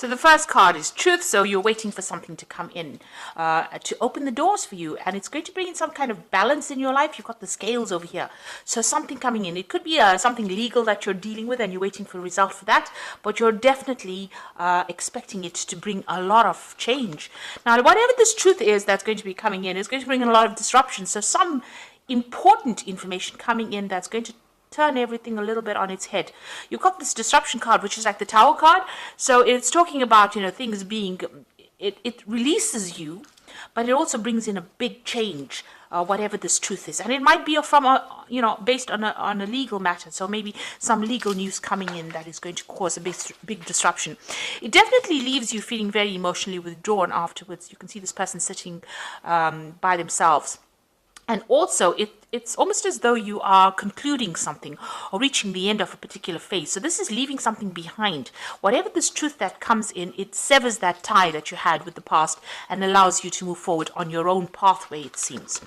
So the first card is truth. So you're waiting for something to come in, to open the doors for you. And it's going to bring in some kind of balance in your life. You've got the scales over here. So something coming in. It could be something legal that you're dealing with and you're waiting for a result for that. But you're definitely expecting it to bring a lot of change. Now, whatever this truth is that's going to be coming in is going to bring in a lot of disruption. So some important information coming in that's going to turn everything a little bit on its head. You've got this disruption card, which is like the Tower card. So it's talking about, things being, it releases you, but it also brings in a big change, whatever this truth is. And it might be from based on a legal matter. So maybe some legal news coming in that is going to cause a big disruption. It definitely leaves you feeling very emotionally withdrawn afterwards. You can see this person sitting by themselves. And also, it's almost as though you are concluding something or reaching the end of a particular phase. So this is leaving something behind. Whatever this truth that comes in, it severs that tie that you had with the past and allows you to move forward on your own pathway, it seems.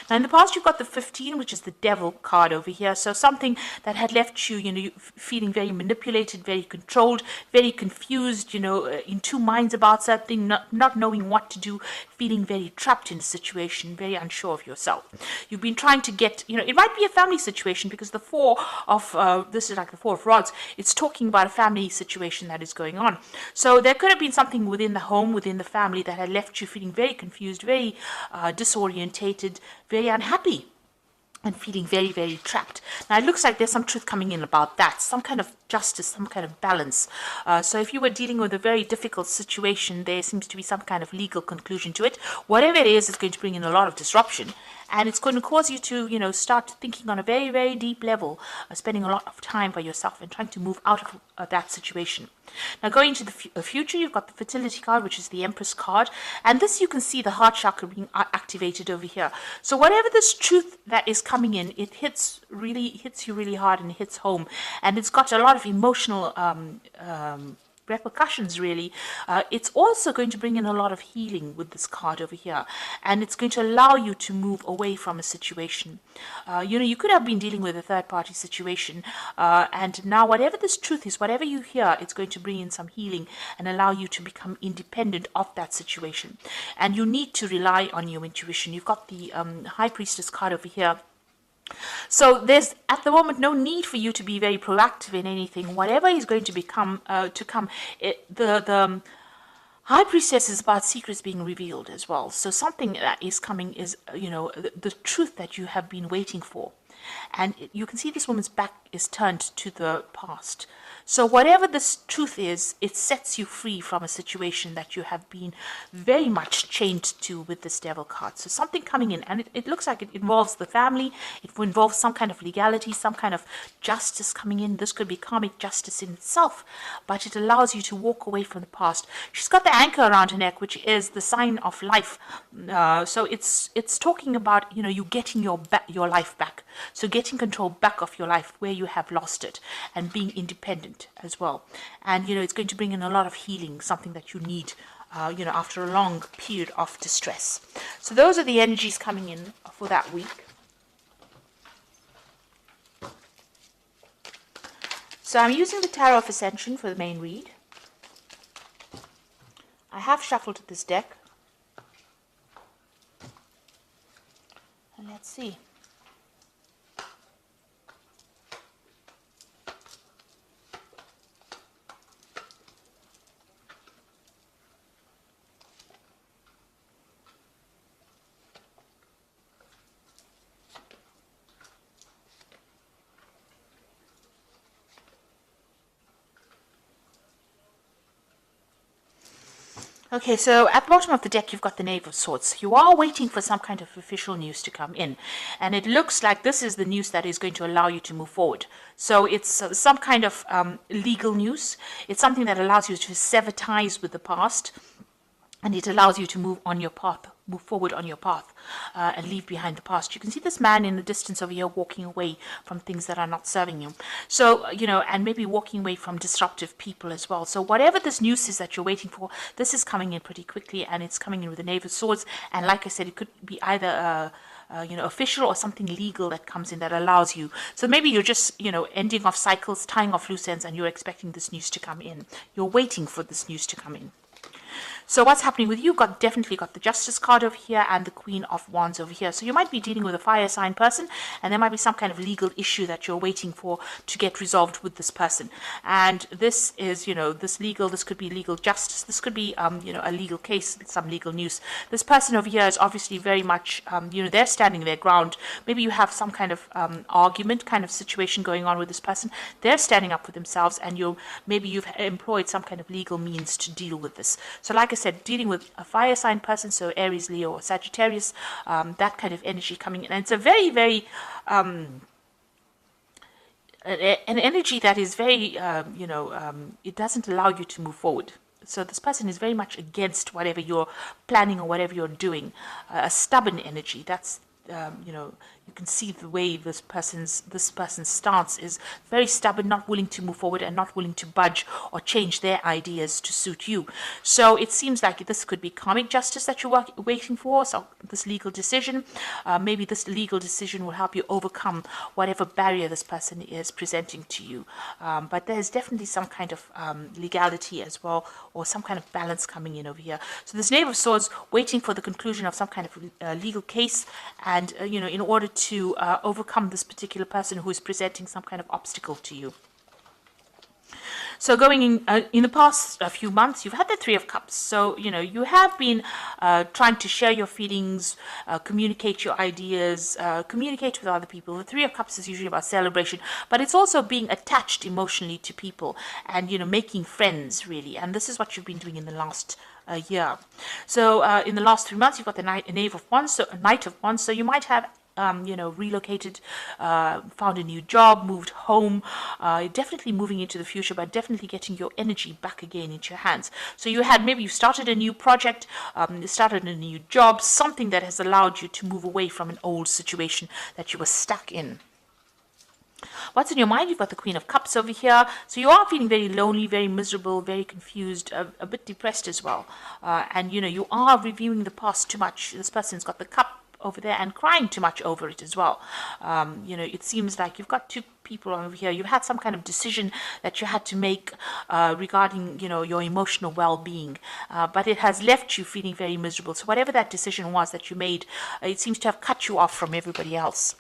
Now, in the past, you've got the 15, which is the Devil card over here. So something that had left you, feeling very manipulated, very controlled, very confused, in two minds about something, not knowing what to do, feeling very trapped in a situation, very unsure of yourself. You've been trying to get, it might be a family situation because the this is like the Four of Rods. It's talking about a family situation that is going on. So there could have been something within the home, within the family that had left you feeling very confused, very disorientated, very unhappy, and feeling very, very trapped. Now, it looks like there's some truth coming in about that, some kind of justice, some kind of balance. So if you were dealing with a very difficult situation, there seems to be some kind of legal conclusion to it. Whatever it is, it's going to bring in a lot of disruption. And it's going to cause you to, start thinking on a very, very deep level, spending a lot of time by yourself and trying to move out of that situation. Now, going into the future, you've got the Fertility card, which is the Empress card. And this, you can see the heart chakra being activated over here. So whatever this truth that is coming in, it hits you really hard and it hits home. And it's got a lot of emotional repercussions, really. It's also going to bring in a lot of healing with this card over here, and it's going to allow you to move away from a situation. You could have been dealing with a third-party situation, and now whatever this truth is, whatever you hear, it's going to bring in some healing and allow you to become independent of that situation. And you need to rely on your intuition. You've got the High Priestess card over here. So there's at the moment no need for you to be very proactive in anything. Whatever is going to become the High Priestess is about secrets being revealed as well. So something that is coming is the truth that you have been waiting for, and you can see this woman's back is turned to the past. So whatever this truth is, it sets you free from a situation that you have been very much chained to with this Devil card. So something coming in, and it looks like it involves the family, it involves some kind of legality, some kind of justice coming in. This could be karmic justice in itself, but it allows you to walk away from the past. She's got the anchor around her neck, which is the sign of life. So it's talking about, you getting your life back. So getting control back of your life where you have lost it, and being independent as well. And it's going to bring in a lot of healing, something that you need after a long period of distress. So those are the energies coming in for that week. So I'm using the Tarot of Ascension for the main read. I have shuffled this deck, and let's see. Okay, so at the bottom of the deck, you've got the Knave of Swords. You are waiting for some kind of official news to come in. And it looks like this is the news that is going to allow you to move forward. So it's some kind of legal news. It's something that allows you to sever ties with the past. And it allows you to move forward on your path, and leave behind the past. You can see this man in the distance over here walking away from things that are not serving you. So, and maybe walking away from disruptive people as well. So whatever this news is that you're waiting for, this is coming in pretty quickly, and it's coming in with the Knave of Swords. And like I said, it could be either official or something legal that comes in that allows you. So maybe you're just, ending off cycles, tying off loose ends, and you're expecting this news to come in. You're waiting for this news to come in. So what's happening with you? Definitely got the Justice card over here and the Queen of Wands over here. So you might be dealing with a fire sign person, and there might be some kind of legal issue that you're waiting for to get resolved with this person. And this is, this could be legal justice. This could be, a legal case, some legal news. This person over here is obviously very much, they're standing their ground. Maybe you have some kind of argument, kind of situation going on with this person. They're standing up for themselves, and maybe you've employed some kind of legal means to deal with this. So like I said, dealing with a fire sign person, so Aries, Leo, or Sagittarius, that kind of energy coming in. And it's a very, very, an energy that is very, it doesn't allow you to move forward. So this person is very much against whatever you're planning or whatever you're doing. A stubborn energy. That's, you can see the way this person's stance is very stubborn, not willing to move forward and not willing to budge or change their ideas to suit you. So it seems like this could be karmic justice that you're waiting for. So this legal decision, maybe this legal decision will help you overcome whatever barrier this person is presenting to you. But there's definitely some kind of legality as well, or some kind of balance coming in over here. So this Knave of Swords waiting for the conclusion of some kind of legal case, and in order to overcome this particular person who is presenting some kind of obstacle to you. So going in the past few months, you've had the Three of Cups. So, you have been trying to share your feelings, communicate your ideas, communicate with other people. The Three of Cups is usually about celebration, but it's also being attached emotionally to people and, making friends, really. And this is what you've been doing in the last year. So in the last 3 months, you've got the Knave of Wands, so a Knight of Wands. So you might have relocated, found a new job, moved home, definitely moving into the future, but definitely getting your energy back again into your hands. So maybe you started a new project, started a new job, something that has allowed you to move away from an old situation that you were stuck in. What's in your mind? You've got the Queen of Cups over here. So you are feeling very lonely, very miserable, very confused, a bit depressed as well. And, you are reviewing the past too much. This person's got the cup over there and crying too much over it as well. It seems like you've got two people over here. You've had some kind of decision that you had to make regarding, your emotional well-being, but it has left you feeling very miserable. So whatever that decision was that you made, it seems to have cut you off from everybody else.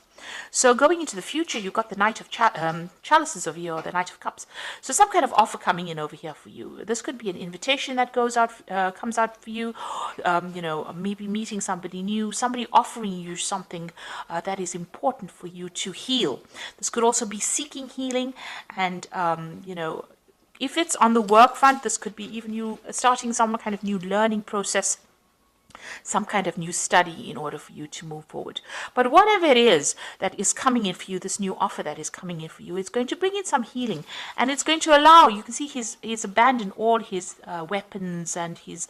So going into the future, you've got the Knight of Chalices over here, or the Knight of Cups. So some kind of offer coming in over here for you. This could be an invitation that comes out for you. Maybe meeting somebody new, somebody offering you something that is important for you to heal. This could also be seeking healing, and if it's on the work front, this could be even you starting some kind of new learning process, some kind of new study in order for you to move forward. But whatever it is that is coming in for you, this new offer that is coming in for you, it's going to bring in some healing, and it's going to allow, you can see he's abandoned all his weapons and his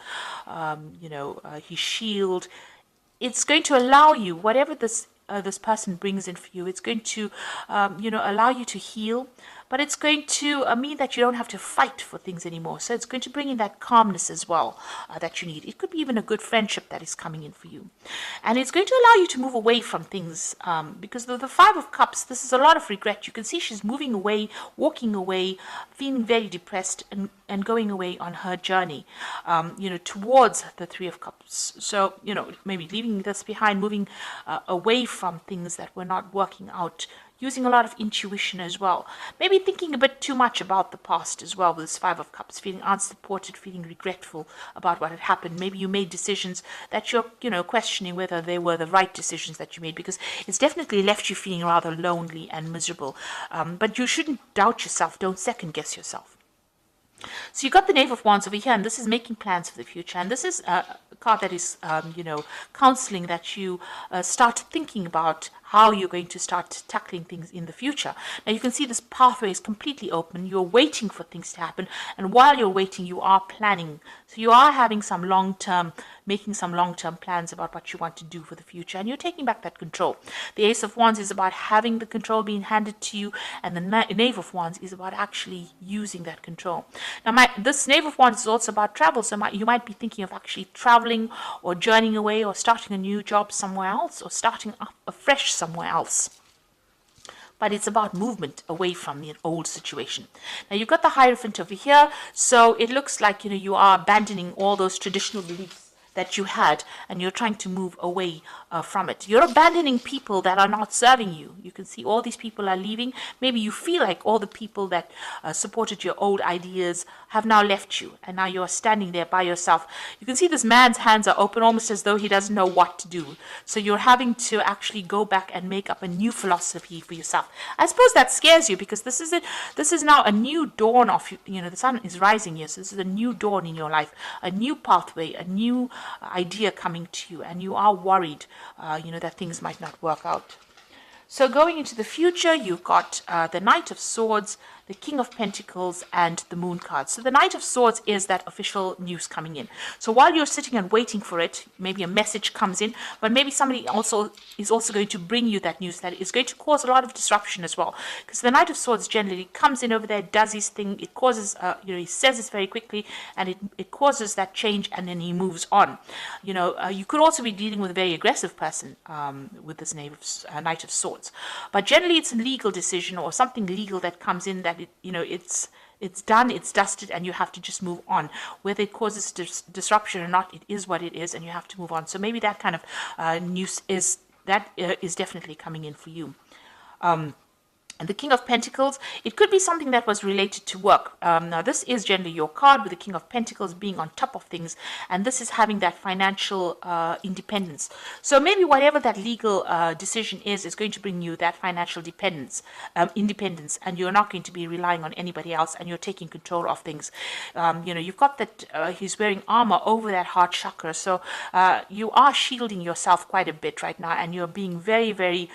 shield. It's going to allow you, whatever this person brings in for you, it's going to allow you to heal, but it's going to mean that you don't have to fight for things anymore. So it's going to bring in that calmness as well that you need. It could be even a good friendship that is coming in for you. And it's going to allow you to move away from things because the Five of Cups, this is a lot of regret. You can see she's moving away, walking away, feeling very depressed, and going away on her journey, towards the Three of Cups. So, maybe leaving this behind, moving away from things that were not working out, using a lot of intuition as well. Maybe thinking a bit too much about the past as well with this Five of Cups, feeling unsupported, feeling regretful about what had happened. Maybe you made decisions that you're, questioning whether they were the right decisions that you made, because it's definitely left you feeling rather lonely and miserable. But you shouldn't doubt yourself. Don't second guess yourself. So you got the Knave of Wands over here, and this is making plans for the future. And this is a card that is, counseling that you start thinking about how you're going to start tackling things in the future. Now you can see this pathway is completely open. You're waiting for things to happen, and while you're waiting, you are planning. So you are having some making some long-term plans about what you want to do for the future, and you're taking back that control. The Ace of Wands is about having the control being handed to you, and the Knave of Wands is about actually using that control. Now, this Knave of Wands is also about travel, so you might be thinking of actually traveling or journeying away or starting a new job somewhere else or starting up afresh somewhere else. But it's about movement away from the old situation. Now you've got the Hierophant over here, so it looks like you are abandoning all those traditional beliefs that you had, and you're trying to move away from it. You're abandoning people that are not serving you. You can see all these people are leaving. Maybe you feel like all the people that supported your old ideas have now left you, and now you're standing there by yourself. You can see this man's hands are open, almost as though he doesn't know what to do. So you're having to actually go back and make up a new philosophy for yourself. I suppose that scares you, because this is now a new dawn of, the sun is rising here, so this is a new dawn in your life, a new pathway, a new idea coming to you, and you are worried, that things might not work out. So going into the future, you've got the Knight of Swords, the King of Pentacles, and the Moon card. So the Knight of Swords is that official news coming in. So while you're sitting and waiting for it, maybe a message comes in, but maybe somebody is also going to bring you that news that is going to cause a lot of disruption as well. Because the Knight of Swords generally comes in over there, does his thing, it causes, he says this very quickly, and it causes that change, and then he moves on. You could also be dealing with a very aggressive person with this Knight of Swords. But generally it's a legal decision or something legal that comes in that it's done, it's dusted, and you have to just move on. Whether it causes disruption or not, it is what it is, and you have to move on. So maybe that kind of news is definitely coming in for you. And the King of Pentacles, it could be something that was related to work. Now, this is generally your card, with the King of Pentacles being on top of things, and this is having that financial independence. So maybe whatever that legal decision is going to bring you that financial independence, and you're not going to be relying on anybody else, and you're taking control of things. You've got that he's wearing armor over that heart chakra, so you are shielding yourself quite a bit right now, and you're being very, very,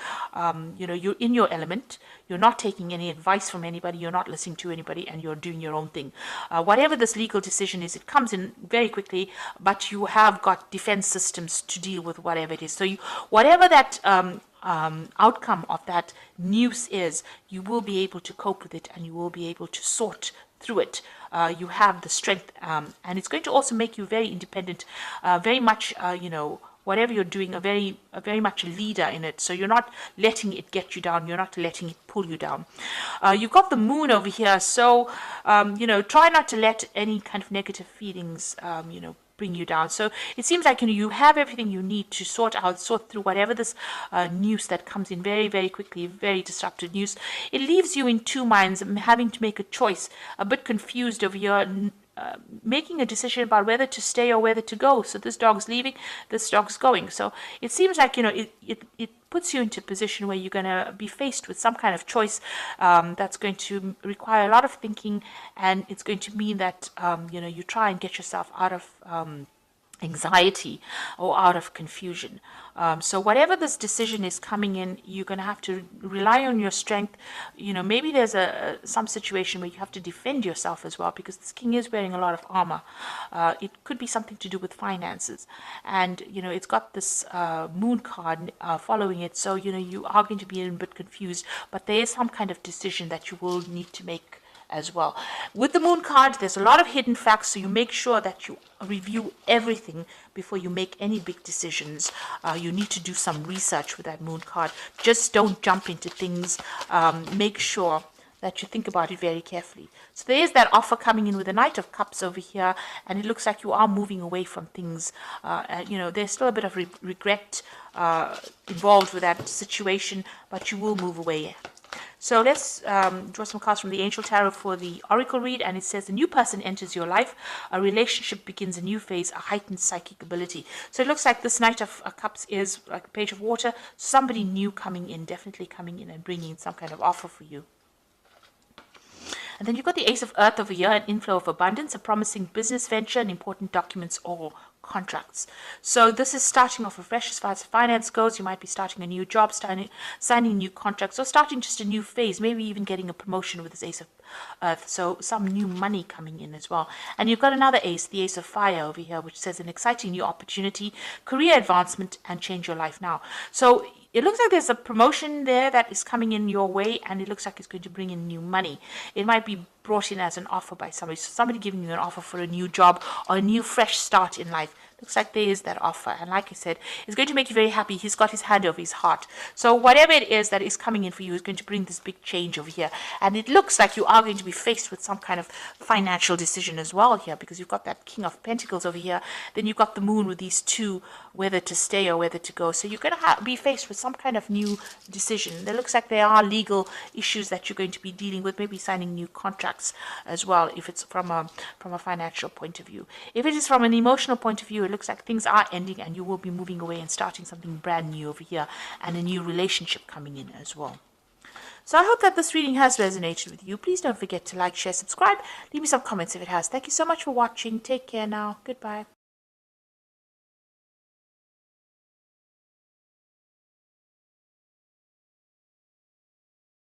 you're in your element. You're not taking any advice from anybody, you're not listening to anybody, and you're doing your own thing. Whatever this legal decision is, it comes in very quickly, but you have got defense systems to deal with whatever it is. So whatever that outcome of that news is, you will be able to cope with it, and you will be able to sort through it. You have the strength, and it's going to also make you very independent, very much, whatever you're doing, a very much a leader in it. So you're not letting it get you down. You're not letting it pull you down. You've got the Moon over here. So, try not to let any kind of negative feelings, bring you down. So it seems like, you have everything you need to sort through whatever this news that comes in very, very quickly, very disruptive news. It leaves you in two minds, having to make a choice, a bit confused over your making a decision about whether to stay or whether to go. So this dog's leaving, this dog's going. So it seems like, it puts you into a position where you're going to be faced with some kind of choice that's going to require a lot of thinking, and it's going to mean that, you try and get yourself out of anxiety or out of confusion. So whatever this decision is coming in, you're going to have to rely on your strength. Maybe there's some situation where you have to defend yourself as well, because this king is wearing a lot of armor. It could be something to do with finances, and it's got this moon card following it. So you are going to be a bit confused, but there is some kind of decision that you will need to make as well. With the Moon card, there's a lot of hidden facts, so you make sure that you review everything before you make any big decisions. You need to do some research with that Moon card. Just don't jump into things. Make sure that you think about it very carefully. So there is that offer coming in with the Knight of Cups over here, and it looks like you are moving away from things. There's still a bit of regret involved with that situation, but you will move away. So let's draw some cards from the Angel Tarot for the Oracle read, and it says, a new person enters your life, a relationship begins a new phase, a heightened psychic ability. So it looks like this Knight of Cups is like a page of water, somebody new coming in, definitely coming in and bringing some kind of offer for you. And then you've got the Ace of Earth over here, an inflow of abundance, a promising business venture, and important documents or contracts. So this is starting off afresh as far as finance goes. You might be starting a new job, signing new contracts, or starting just a new phase, maybe even getting a promotion with this Ace of Earth. So some new money coming in as well. And you've got another ace, the Ace of Fire over here, which says an exciting new opportunity, career advancement, and change your life now. So it looks like there's a promotion there that is coming in your way, and it looks like it's going to bring in new money. It might be brought in as an offer by somebody. So somebody giving you an offer for a new job or a new fresh start in life. Looks like there is that offer. And like I said, it's going to make you very happy. He's got his hand over his heart. So whatever it is that is coming in for you is going to bring this big change over here. And it looks like you are going to be faced with some kind of financial decision as well here, because you've got that King of Pentacles over here. Then you've got the Moon with these two, whether to stay or whether to go. So you're going to be faced with some kind of new decision. There looks like there are legal issues that you're going to be dealing with, maybe signing new contracts as well, if it's from a financial point of view. If it is from an emotional point of view, it looks like things are ending and you will be moving away and starting something brand new over here, and a new relationship coming in as well. So I hope that this reading has resonated with you. Please don't forget to like, share, subscribe. Leave me some comments if it has. Thank you so much for watching. Take care now. Goodbye.